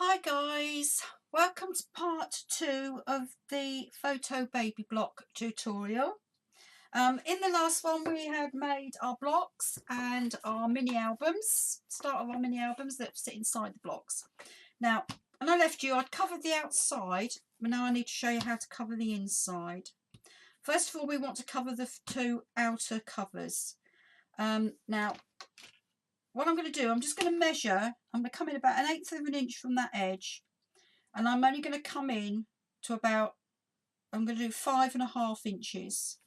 Hi guys, welcome to part 2 of the photo baby block tutorial. In the last one we had made our blocks and our mini albums, start of our mini albums that sit inside the blocks. Now, when I left you, I'd covered the outside, but now I need to show you how to cover the inside. First of all, we want to cover the two outer covers. Now, what I'm going to do, I'm just going to measure. I'm going to come in about 1/8 of an inch from that edge, and I'm only going to come in to about, I'm going to do 5.5 inches.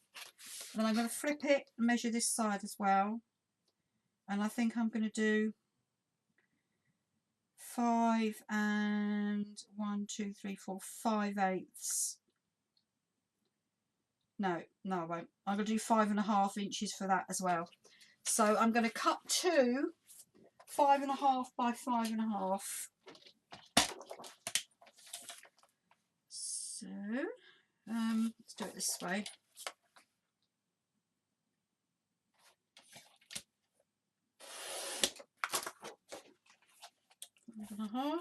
And then I'm going to flip it and measure this side as well. And I think I'm going to do 5 and 1, 2, 3, 4, 5/8. No, I won't. I'm going to do 5.5 inches for that as well. So I'm going to cut two 5.5 by 5.5. So let's do it this way. 5.5.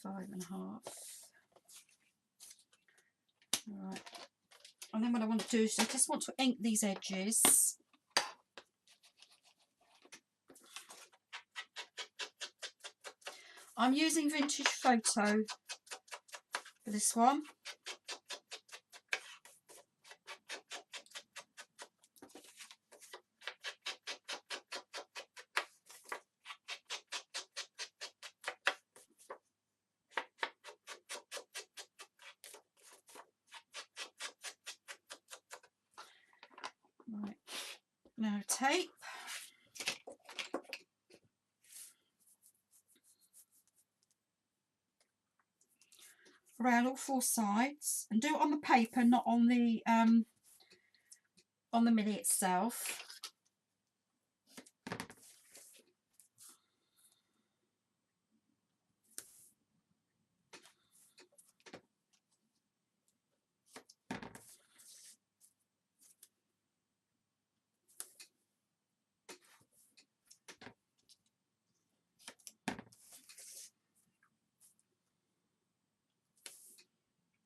5.5. Right, and then what I want to do is I just want to ink these edges. I'm using Vintage Photo for this one. Right, now tape. Around all four sides, and do it on the paper, not on the mini itself.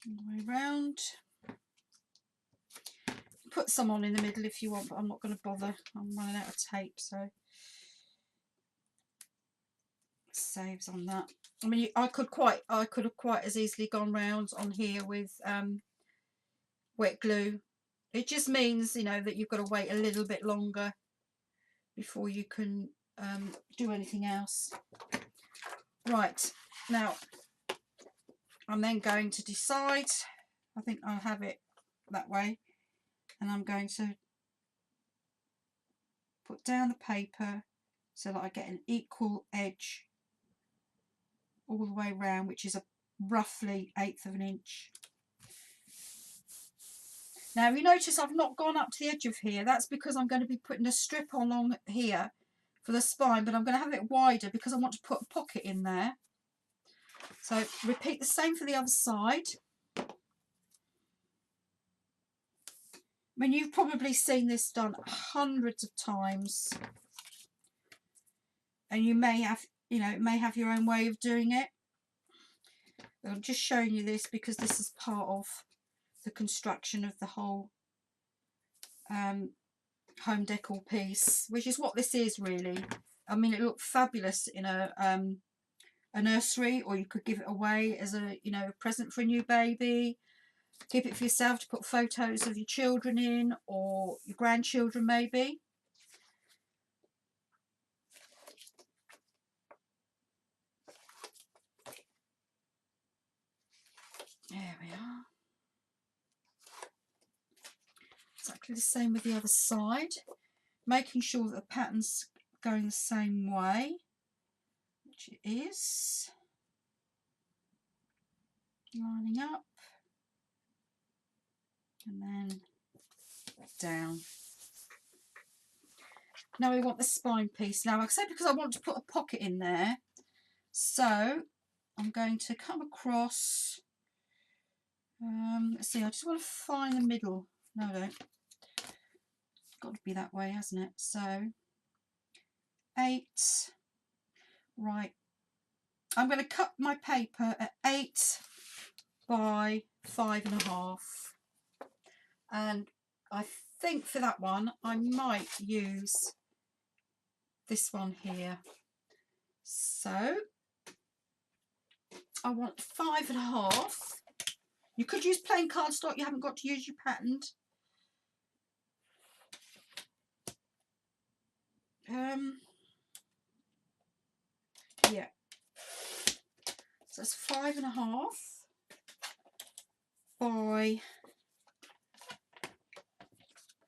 All the way round. Put some on in the middle if you want, but I'm not going to bother. I'm running out of tape, so saves on that. I mean, I could have quite as easily gone round on here with wet glue. It just means, you know, that you've got to wait a little bit longer before you can do anything else. Right, now I'm then going to decide. I think I'll have it that way, and I'm going to put down the paper so that I get an equal edge all the way around, which is a roughly 1/8 of an inch. Now you notice I've not gone up to the edge of here. That's because I'm going to be putting a strip along here for the spine, but I'm going to have it wider because I want to put a pocket in there. So repeat the same for the other side. I mean, you've probably seen this done hundreds of times, and you may have, you know, it may have your own way of doing it. But I'm just showing you this because this is part of the construction of the whole home decor piece, which is what this is really. I mean, it looked fabulous in a nursery, or you could give it away as a, you know, a present for a new baby. Keep it for yourself to put photos of your children in, or your grandchildren maybe. There we are. Exactly the same with the other side, making sure that the pattern's going the same way, which it is. Lining up and then down. Now we want the spine piece. Now, like I said, because I want to put a pocket in there, so I'm going to come across. Let's see, I just want to find the middle. No, I don't. got to be that way, hasn't it? So 8, right, I'm going to cut my paper at 8 by 5.5, and I think for that one I might use this one here. So I want 5.5. You could use plain cardstock, you haven't got to use your patterned. Yeah, so that's 5.5 by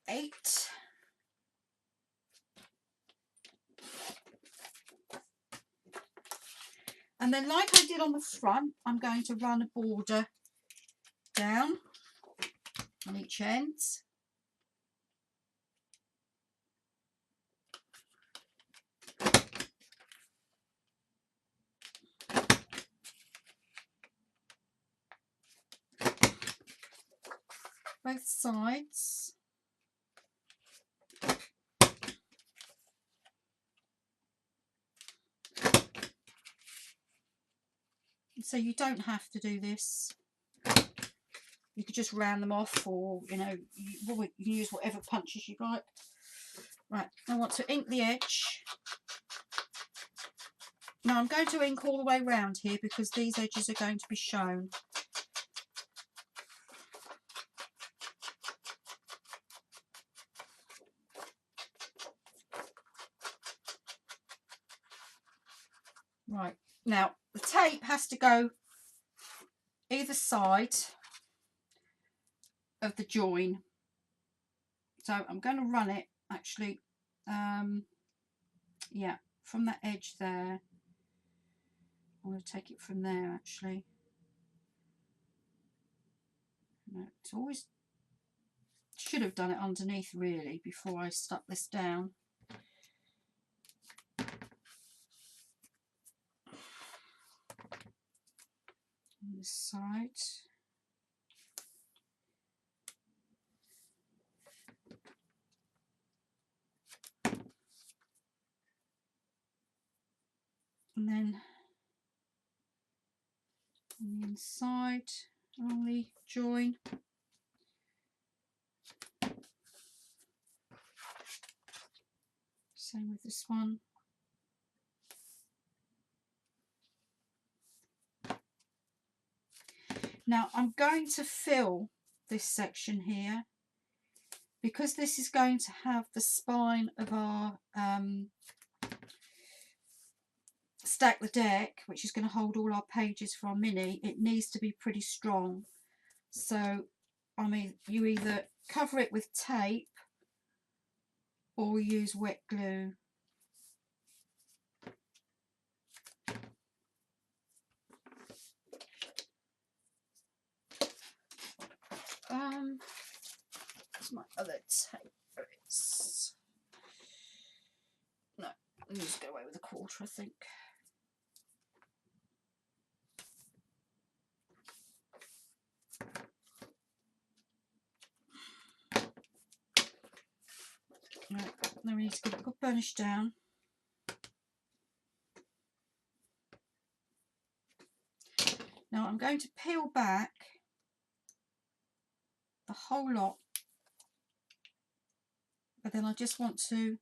8. And then, like I did on the front, I'm going to run a border down on each end. Both sides. So you don't have to do this. You could just round them off, or you know, you can use whatever punches you like. Right, I want to ink the edge. Now I'm going to ink all the way round here because these edges are going to be shown. Right, now the tape has to go either side of the join. So I'm going to run it actually, yeah, from that edge there. I'm going to take it from there actually. No, it's always, should have done it underneath really before I stuck this down. On this side. And then on the inside, along the join. Same with this one. Now I'm going to fill this section here because this is going to have the spine of our Stack the Deck, which is going to hold all our pages for our mini. It needs to be pretty strong. So I mean, you either cover it with tape or use wet glue. Where's my other tape? There it is. No, I'm just going away with a quarter, I think. Right, now we need to give it a good burnish down. Now I'm going to peel back the whole lot, but then I just want to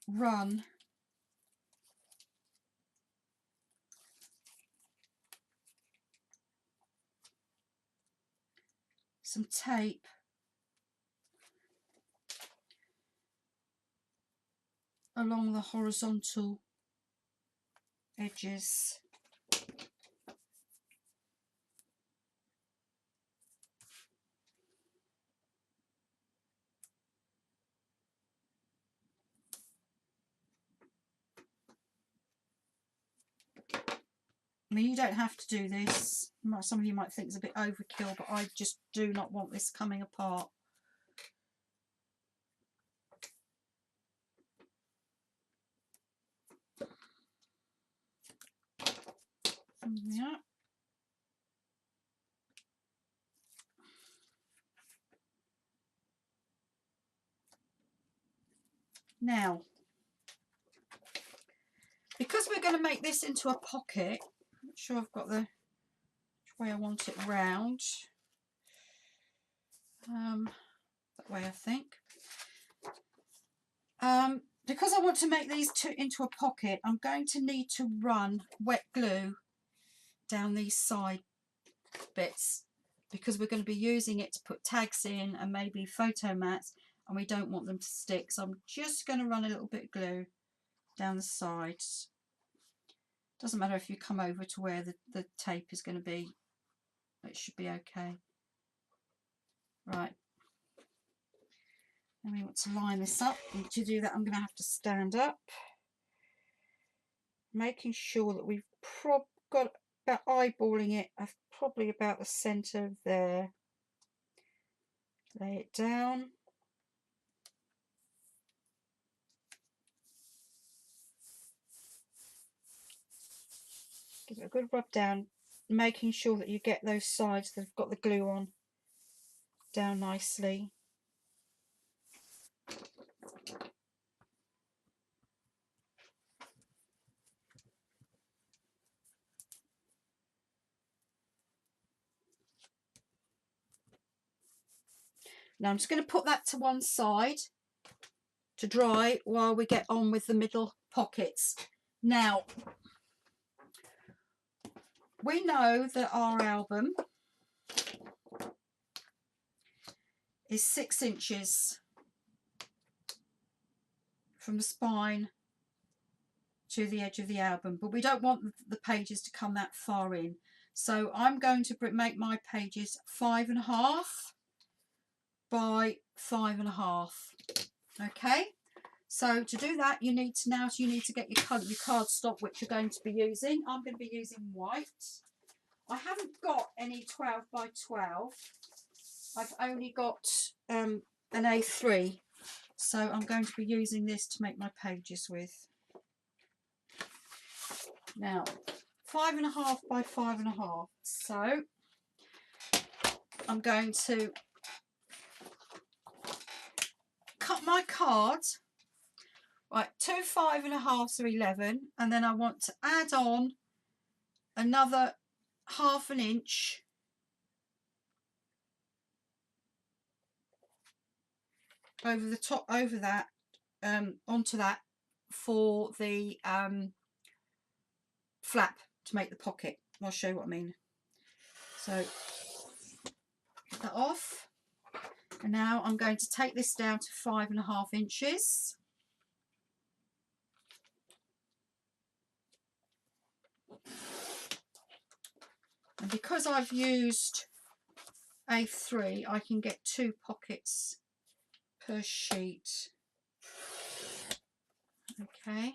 run some tape along the horizontal edges. I mean, you don't have to do this. Some of you might think it's a bit overkill, but I just do not want this coming apart. Yeah. Now, because we're going to make this into a pocket, I'm not sure I've got the way I want it round. That way, I think. Because I want to make these into a pocket, I'm going to need to run wet glue down these side bits, because we're going to be using it to put tags in and maybe photo mats, and we don't want them to stick. So I'm just going to run a little bit of glue down the sides. Doesn't matter if you come over to where the tape is going to be, it should be okay. Right, and we want to line this up, and to do that I'm going to have to stand up, making sure that we've got about eyeballing it, probably about the centre there. Lay it down. Give it a good rub down, making sure that you get those sides that have got the glue on down nicely. Now I'm just going to put that to one side to dry while we get on with the middle pockets. Now, we know that our album is 6 inches from the spine to the edge of the album, but we don't want the pages to come that far in. So I'm going to make my pages 5.5 by 5.5. Okay, so to do that you need to get your cardstock, which you're going to be using. I'm going to be using white. I haven't got any 12 by 12. I've only got an A3, so I'm going to be using this to make my pages with. Now, 5.5 by 5.5. So I'm going to cut my card. Right, 2 5.5s are 11, and then I want to add on another 1/2 inch over the top, over that, onto that for the flap to make the pocket. I'll show you what I mean. So get that off, and now I'm going to take this down to 5.5 inches. And because I've used A3, I can get 2 pockets per sheet. Okay.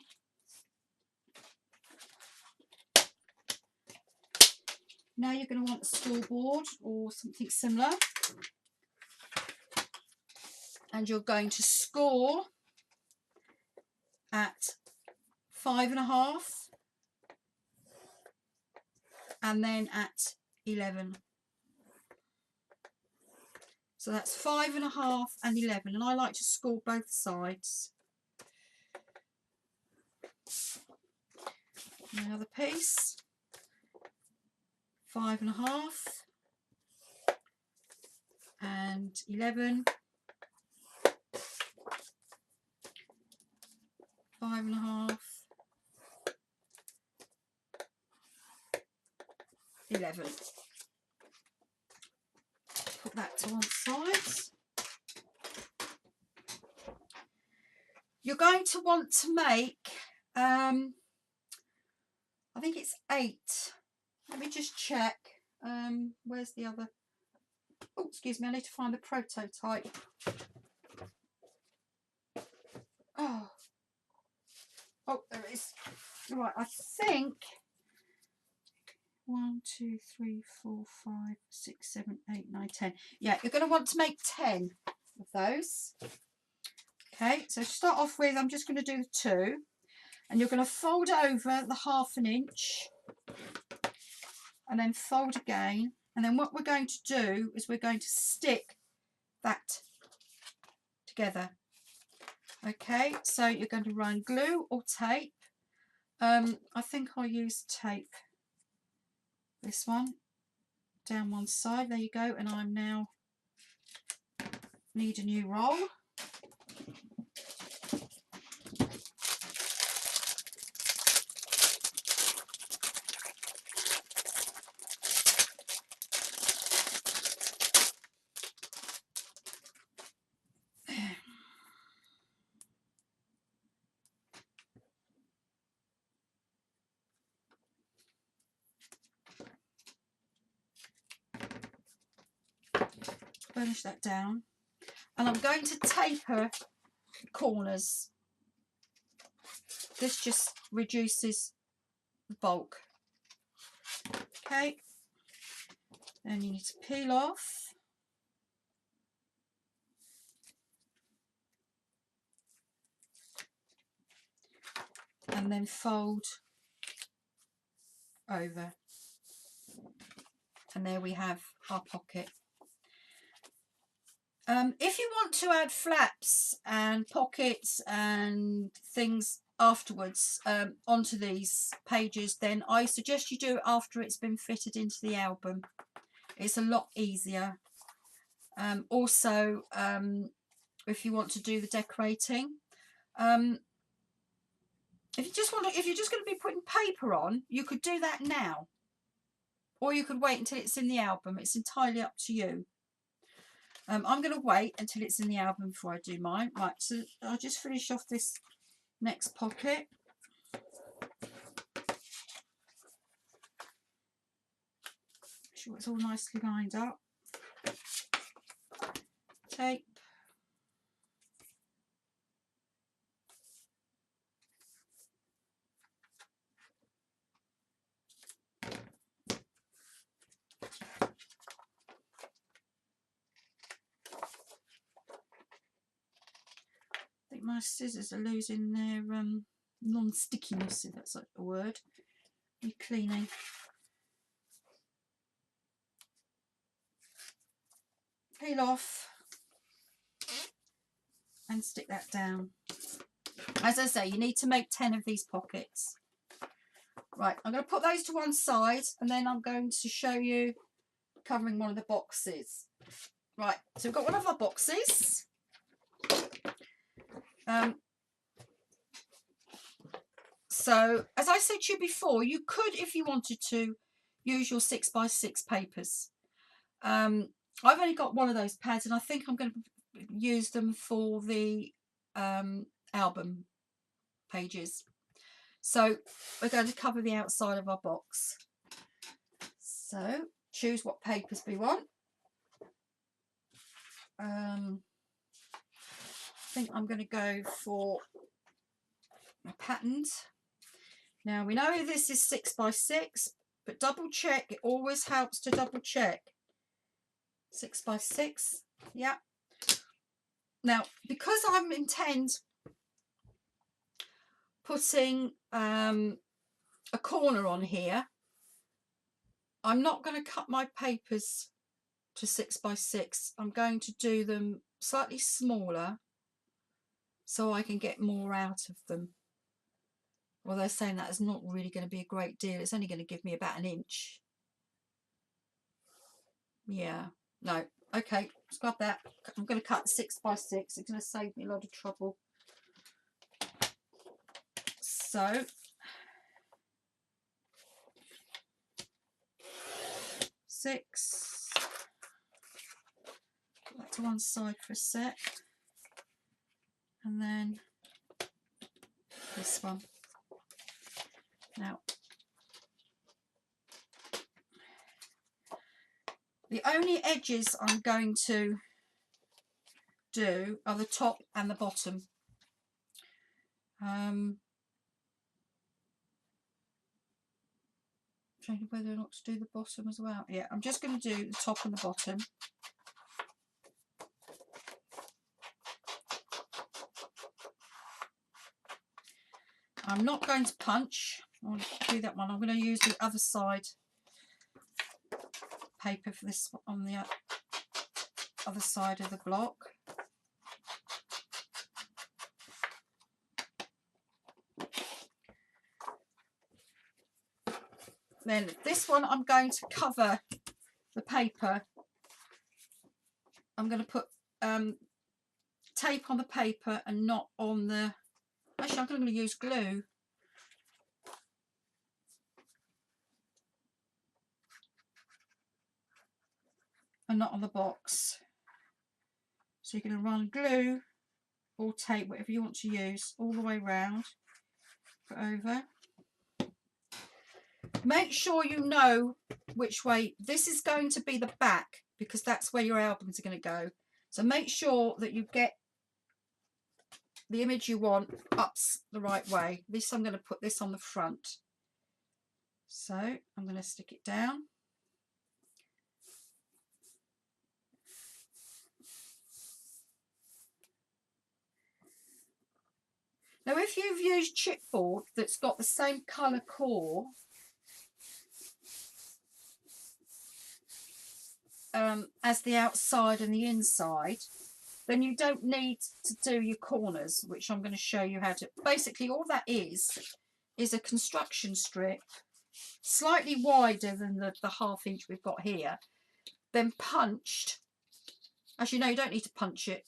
Now you're going to want a scoreboard or something similar, and you're going to score at 5.5 and then at 11. So that's 5.5 and 11, and I like to score both sides. Another piece, 5.5 and 11, 5.5, 11. Put that to one side. You're going to want to make, I think it's 8. Let me just check. Where's the other? Oh, excuse me, I need to find the prototype. Oh, there it is. Right, I think 1, 2, 3, 4, 5, 6, 7, 8, 9, 10. Yeah, you're going to want to make 10 of those. Okay, so to start off with, I'm just going to do 2, and you're going to fold over the 1/2 inch and then fold again, and then what we're going to do is we're going to stick that together. Okay, so you're going to run glue or tape. I think I'll use tape. This one down one side. There you go. And I'm now need a new roll. Burnish that down, and I'm going to taper the corners. This just reduces the bulk. Okay, then you need to peel off, and then fold over, and there we have our pocket. If you want to add flaps and pockets and things afterwards onto these pages, then I suggest you do it after it's been fitted into the album. It's a lot easier. Also, if you want to do the decorating, if you're just going to be putting paper on, you could do that now, or you could wait until it's in the album. It's entirely up to you. I'm going to wait until it's in the album before I do mine. Right, so I'll just finish off this next pocket. Make sure it's all nicely lined up. Tape. I think my scissors are losing their non-stickiness, if that's a word. I'm cleaning. Peel off and stick that down. As I say, you need to make 10 of these pockets. Right, I'm going to put those to one side, and then I'm going to show you covering one of the boxes. Right, so we've got one of our boxes. So, as I said to you before, you could, if you wanted to, use your 6x6 papers. I've only got one of those pads, and I think I'm going to use them for the album pages. So, we're going to cover the outside of our box. So, choose what papers we want. I think I'm going to go for a patterned. Now we know this is 6x6, but double check. It always helps to double check. 6x6, yeah. Now, because I intend putting a corner on here, I'm not going to cut my papers to 6x6. I'm going to do them slightly smaller so I can get more out of them. Well, they're saying that is not really going to be a great deal. It's only going to give me about 1 inch. Yeah, no. Okay, scrub that. I'm going to cut 6x6. It's going to save me a lot of trouble. So, six. Put that to one side for a sec. And then this one. Now, the only edges I'm going to do are the top and the bottom. Trying whether or not to do the bottom as well. Yeah, I'm just going to do the top and the bottom. I'm not going to punch. I want to do that one. I'm going to use the other side paper for this on the other side of the block. Then this one I'm going to cover the paper. I'm going to put tape on the paper and not on the, actually I'm going to use glue. And not on the box. So you're going to run glue or tape, whatever you want to use, all the way round, put over. Make sure you know which way. This is going to be the back because that's where your albums are going to go. So make sure that you get the image you want up the right way. This, I'm going to put this on the front. So I'm going to stick it down. Now if you've used chipboard that's got the same colour core as the outside and the inside, then you don't need to do your corners, which I'm going to show you how to. Basically all that is a construction strip slightly wider than the ½ inch we've got here, then punched. As you know, you don't need to punch it.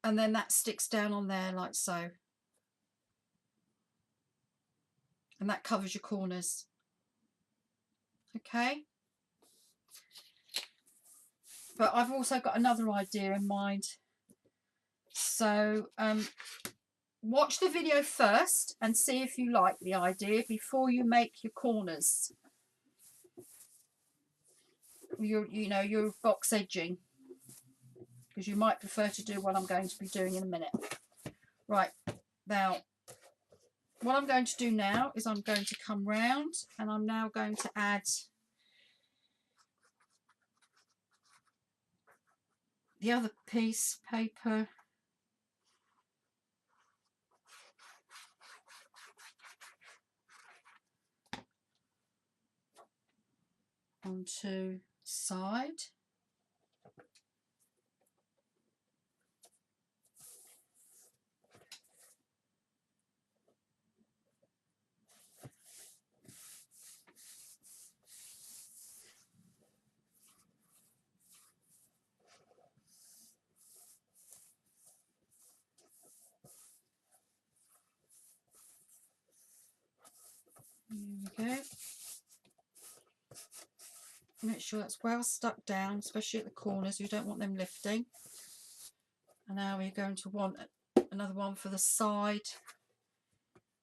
And then that sticks down on there like so. And that covers your corners. Okay. But I've also got another idea in mind. So watch the video first and see if you like the idea before you make your corners. Your box edging. Because you might prefer to do what I'm going to be doing in a minute. Right, now what I'm going to do now is I'm going to come round and I'm now going to add the other piece of paper onto side. There we go. Make sure that's well stuck down, especially at the corners. You don't want them lifting. And now we're going to want another one for the side,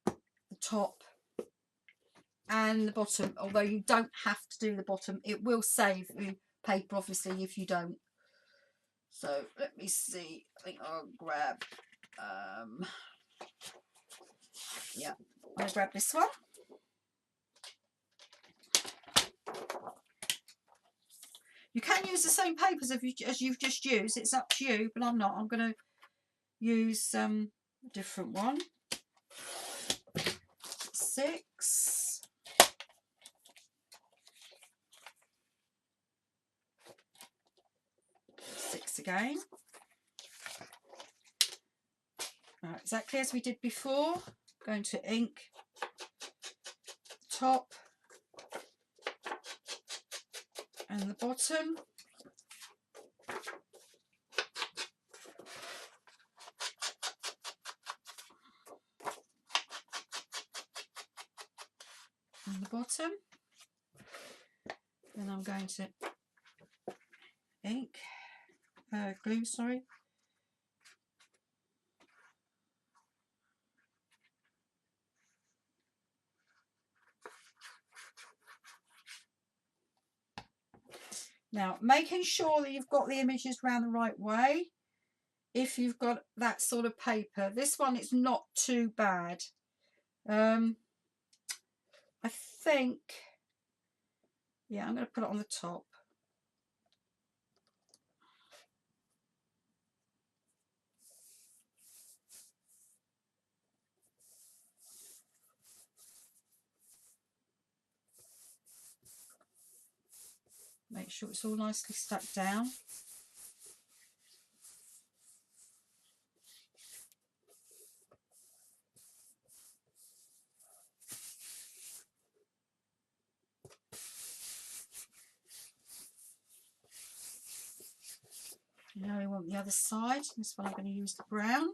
the top and the bottom, although you don't have to do the bottom. It will save you paper obviously if you don't. So let me see, I think I'll grab yeah, I'm going to grab this one. You can use the same papers as you've just used, it's up to you, but I'm not. I'm going to use a different one. 6. Again. Right, exactly as we did before. Going to ink the top and the bottom. And the bottom. Then I'm going to ink, glue, sorry. Now, making sure that you've got the images round the right way. If you've got that sort of paper, this one is not too bad. I think, yeah, I'm going to put it on the top. Make sure it's all nicely stuck down. on the other side. This one I'm going to use the brown.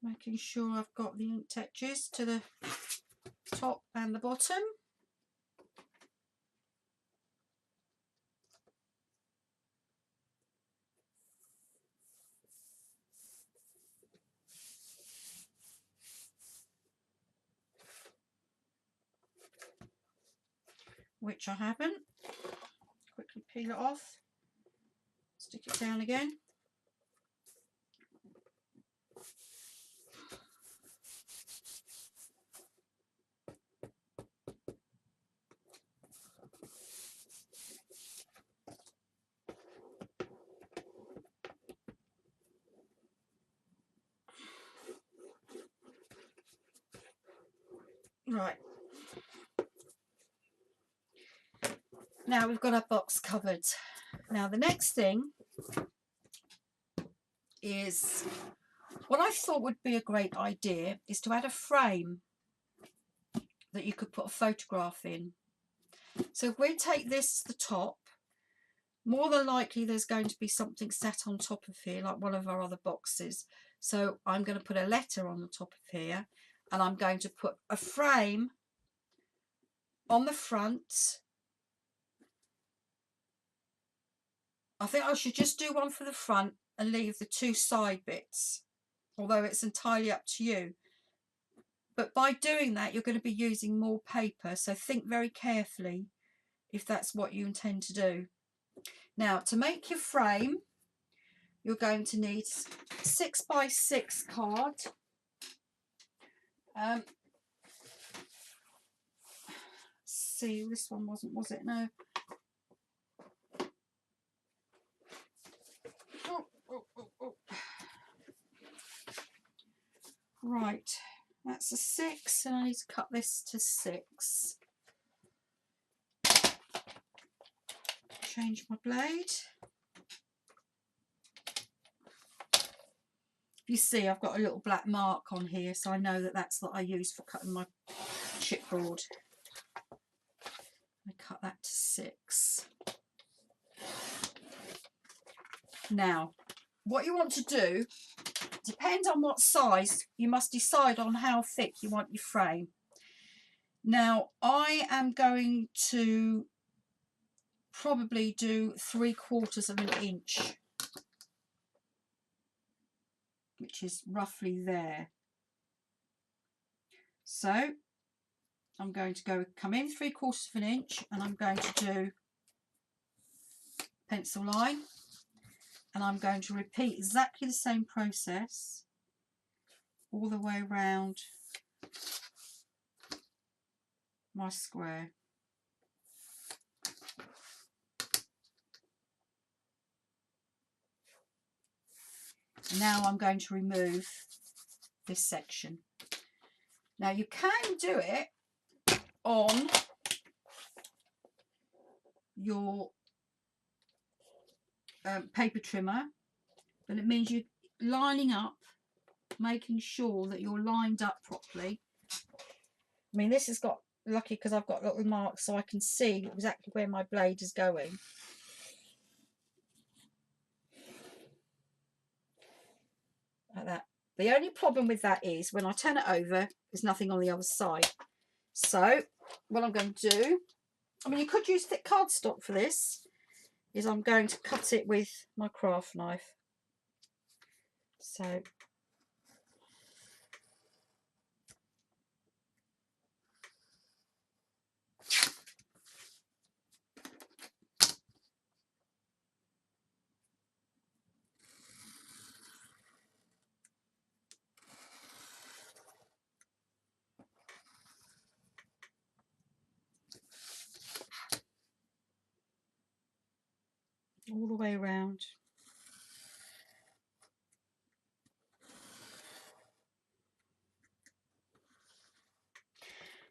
Making sure I've got the ink edges to the top and the bottom. Which I haven't. Quickly peel it off, stick it down again. Right. Now we've got our box covered. Now the next thing is, what I thought would be a great idea is to add a frame that you could put a photograph in. So if we take this to the top, more than likely there's going to be something set on top of here, like one of our other boxes. So I'm going to put a letter on the top of here, and I'm going to put a frame on the front. I think I should just do one for the front and leave the two side bits, although it's entirely up to you. But by doing that, you're going to be using more paper, so think very carefully if that's what you intend to do. Now, to make your frame, you're going to need 6x6 card. See, this one wasn't, was it? No. Right, that's a 6, and I need to cut this to 6. Change my blade. You see, I've got a little black mark on here, so I know that that's what I use for cutting my chipboard. I cut that to 6. Now, what you want to do, depends on what size, you must decide on how thick you want your frame. Now, I am going to probably do 3/4 of an inch, which is roughly there. So I'm going to come in 3/4 of an inch, and I'm going to do pencil line, and I'm going to repeat exactly the same process all the way around my square. Now I'm going to remove this section. Now you can do it on your paper trimmer, but it means you're lining up, making sure that you're lined up properly. I mean, this has got, lucky because I've got little marks so I can see exactly where my blade is going. Like that. The only problem with that is when I turn it over, there's nothing on the other side. So what I'm going to do, I mean, you could use thick cardstock for this, is I'm going to cut it with my craft knife. So all the way around.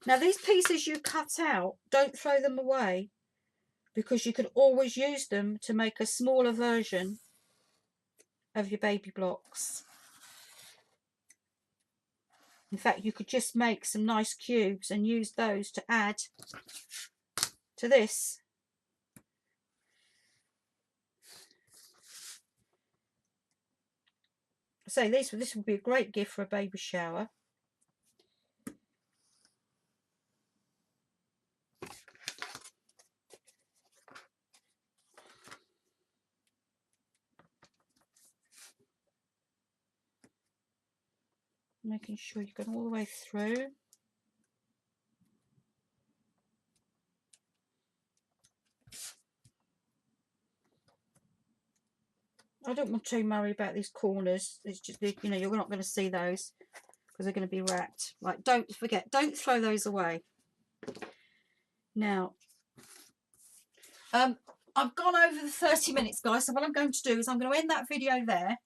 Now these pieces you cut out, don't throw them away, because you can always use them to make a smaller version of your baby blocks. In fact, you could just make some nice cubes and use those to add to this. So this would be a great gift for a baby shower. Making sure you've gone all the way through. I don't want to worry about these corners. It's just, you know, you're not going to see those because they're going to be wrapped. Like, don't forget, don't throw those away. Now, I've gone over the 30 minutes, guys. So what I'm going to do is I'm going to end that video there.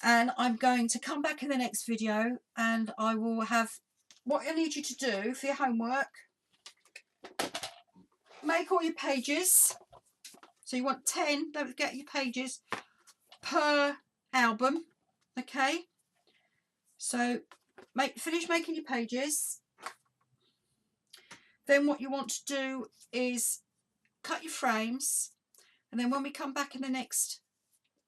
And I'm going to come back in the next video and I will have what I need you to do for your homework. Make all your pages. So you want 10, don't forget your pages per album. Okay. So finish making your pages. Then what you want to do is cut your frames. And then when we come back in the next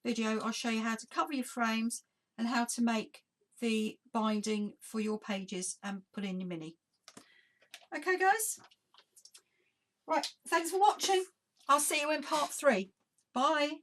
video, I'll show you how to cover your frames and how to make the binding for your pages and put in your mini. Okay, guys? Right, thanks for watching. I'll see you in part 3. Bye.